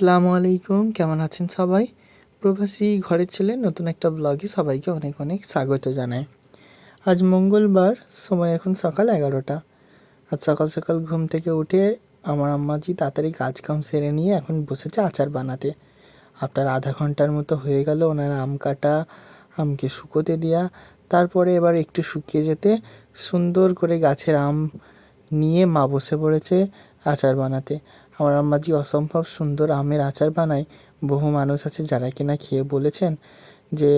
আসসালামু আলাইকুম, কেমন আছেন সবাই? প্রবাসী ঘরের ছেলে নতুন একটা ব্লগে সবাইকে অনেক অনেক স্বাগত জানাই। আজ মঙ্গলবার, সময় এখন সকাল 11টা। আজ সকাল সকাল ঘুম থেকে উঠে আমার আম্মাজি তাড়াতাড়ি কাজ কাম সেরে নিয়ে এখন বসেছে আচার বানাতে। আপনার আধা ঘন্টার মতো হয়ে গেল ওনার আম কাটা, আমকে শুকোতে দেওয়া, তারপরে এবার একটু শুকিয়ে যেতে সুন্দর করে গাছের আম নিয়ে মা বসে পড়েছে আচার বানাতে। আমার আম্মাজি অসম্ভব সুন্দর আমের আচার বানায়। বহু মানুষ আছে যারা কিনা খেয়ে বলেছেন যে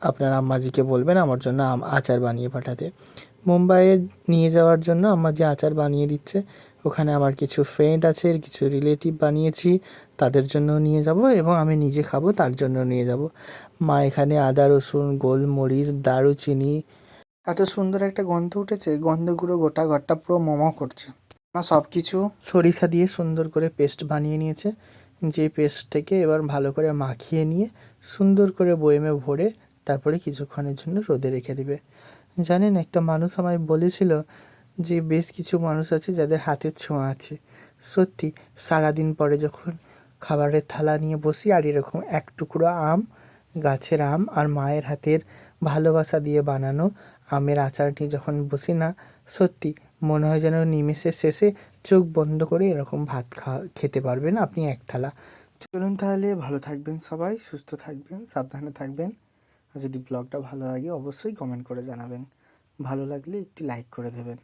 আপনার আম্মাজিকে বলবেন আমার জন্য আচার বানিয়ে পাঠাতে। মুম্বাইয়ে নিয়ে যাওয়ার জন্য আম্মাজি আচার বানিয়ে দিচ্ছে। ওখানে আমার কিছু ফ্রেন্ড আছে, কিছু রিলেটিভ বানিয়েছি, তাদের জন্য নিয়ে যাব এবং আমি নিজে খাবো তার জন্য নিয়ে যাব। মা এখানে আদা রসুন গোলমরিচ দারুচিনি, এত সুন্দর একটা গন্ধ উঠেছে, গন্ধগুলো গোটা ঘরটা পুরো মোমো করছে। মা সব কিছু সরিষা দিয়ে সুন্দর করে পেস্ট বানিয়ে নিয়েছে। যে পেস্ট থেকে এবার ভালো করে মাখিয়ে নিয়ে সুন্দর করে বয়েমে ভরে তারপরে কিছুক্ষণের জন্য রোদে রেখে দেবে। জানেন, একটা মানুষ আমায় বলেছিল যে বেশ কিছু মানুষ আছে যাদের হাতের ছোঁয়া আছে। সত্যি, সারাদিন পরে যখন খাবারের থালা নিয়ে বসি আর এরকম এক টুকরো আম, গাছের আম আর মায়ের হাতের ভালোবাসা দিয়ে বানানো আমের আচারটি যখন বসি না, সত্যি মনে হয় যেন নিমেষের শেষে চোখ বন্ধ করে এরকম ভাত খেতে পারবেন আপনি এক থালা। চলুন তাহলে, ভালো থাকবেন সবাই, সুস্থ থাকবেন, সাবধানে থাকবেন। আর যদি ব্লগটা ভালো লাগে অবশ্যই কমেন্ট করে জানাবেন। ভালো লাগলে একটি লাইক করে দেবেন।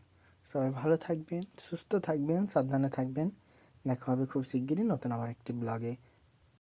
সবাই ভালো থাকবেন, সুস্থ থাকবেন, সাবধানে থাকবেন। দেখা হবে খুব শিগগিরই নতুন আবার একটি ব্লগে।